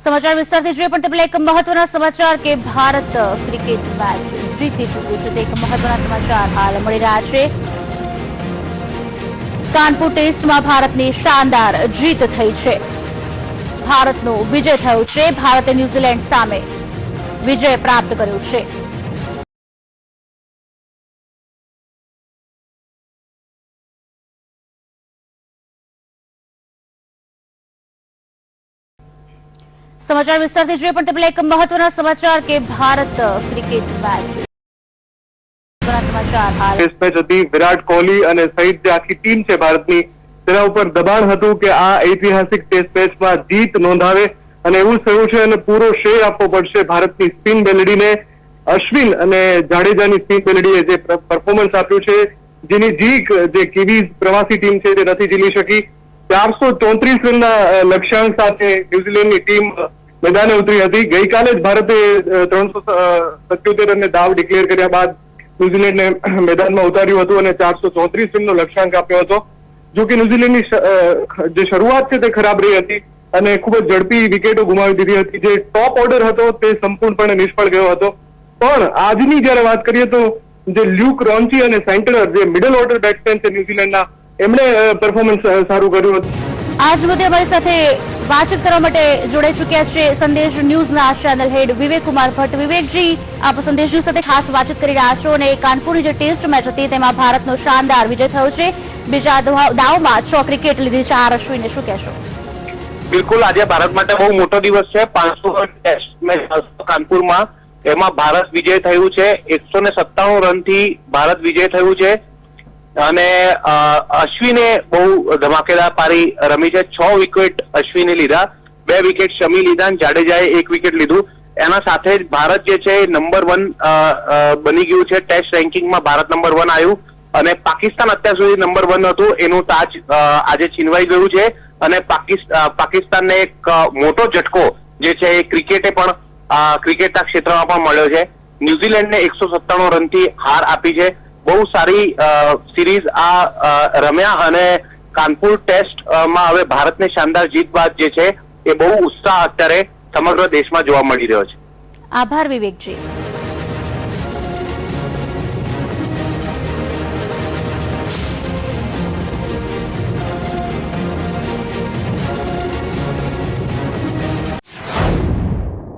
સમાચાર વિસ્તારથી જોઈએ પણ તે પહેલા એક મહત્વના સમાચાર કે ભારત ક્રિકેટ મેચ જીતી ચૂક્યું છે તે એક મહત્વના સમાચાર હાલ મળી રહ્યા છે। કાનપુર ટેસ્ટમાં ભારતની શાનદાર જીત થઈ છે। ભારતનો વિજય થયો છે। ભારતે ન્યુઝીલેન્ડ સામે વિજય પ્રાપ્ત કર્યો છે। समाचार विस्तार से पण ते પહેલા એક મહત્વના સમાચાર કે ભારત ક્રિકેટ મેચ સમાચાર હાલ ટેસ્ટ મેચ હતી। વિરાટ કોહલી અને સહિત જે આખી ટીમ છે ભારતની તેના ઉપર દબાણ હતું કે આ ઐતિહાસિક ટેસ્ટ મેચમાં જીત નોંધાવે અને એવું થયું છે અને પૂરો શ્રેય આપવો પડશે ભારતની સ્પિન બેલેડીને। અશ્વિન અને જાડેજાની સ્પિન બેલેડીએ જે પરફોર્મન્સ આપ્યું છે, જેની જીત જે કિવીઝ પ્રવાસી ટીમ છે તે નથી ઝીલી શકી। 434 રનના લક્ષ્યાંક સાથે ન્યુઝીલેન્ડની ટીમ मैदाने उतरी थी। गई काले भारते 377 रन दाव डिक्लेर कर्या बाद न्यूजीलैंड ने मैदान में उतार्યું હતું અને 434 રનનો લક્ષ્યાંક આપ્યો હતો। જો કે ન્યુઝીલેન્ડની જે શરૂઆત છે તે ખરાબ રહી હતી અને ખૂબ જ ઝડપી વિકેટો ગુમાવી દીધી હતી। જે ટોપ ઓર્ડર હતો તે સંપૂર્ણપણે નિષ્ફળ ગયો હતો। પણ આજની જ્યારે વાત કરીએ તો જે લ્યુક રોન્ચી અને સેન્ટનર જે મિડલ ઓર્ડર બેટ્સમેન છે ન્યુઝીલેન્ડના, એમણે પરફોર્મન્સ સારું કર્યું હતું। આજ મુદ્દે અમારી સાથે વાતચીત કરવા માટે જોડાઈ ચૂક્યા છે સંદેશ ન્યૂઝના ચેનલ હેડ વિવેક કુમાર ભટ્ટ। વિવેકજી, આપ સંદેશ ન્યૂઝ સાથે ખાસ વાતચીત કરી રહ્યા છો અને કાનપુરની જે ટેસ્ટ મેચ હતી તેમાં ભારતનો શાનદાર વિજય થયો છે। બીજા દાવમાં 6 વિકેટ લીધી છે। આર અશ્વિને શું કહેશો? બિલકુલ, આજે ભારત માટે બહુ મોટો દિવસ છે। 500 ટેસ્ટ મેચ કાનપુરમાં, એમાં ભારત વિજય થયું છે। 197 રનથી ભારત વિજય થયું છે અને અશ્વિને બહુ ધમાકેદાર પારી રમી છે। 6 વિકેટ અશ્વિને લીધા, 2 વિકેટ શમી લીધા અને જાડેજાએ 1 વિકેટ લીધું। એના સાથે જ ભારત જે છે નંબર 1 બની ગયું છે। ટેસ્ટ રેન્કિંગમાં ભારત નંબર 1 આવ્યું અને પાકિસ્તાન અત્યાર સુધી નંબર 1 હતું, એનું તાજ આજે છીનવાઈ ગયું છે અને પાકિસ્તાનને એક મોટો ઝટકો જે છે એ ક્રિકેટના ક્ષેત્રમાં પણ મળ્યો છે। ન્યુઝીલેન્ડને 197 રનથી હાર આપી છે। બહુ સારી સિરીઝ આ રમ્યા અને કાનપુર ટેસ્ટમાં હવે ભારતની શાનદાર જીત બાદ જે છે એ બહુ ઉત્સાહ અત્યારે સમગ્ર દેશમાં જોવા મળી રહ્યો છે। આભાર વિવેકજી।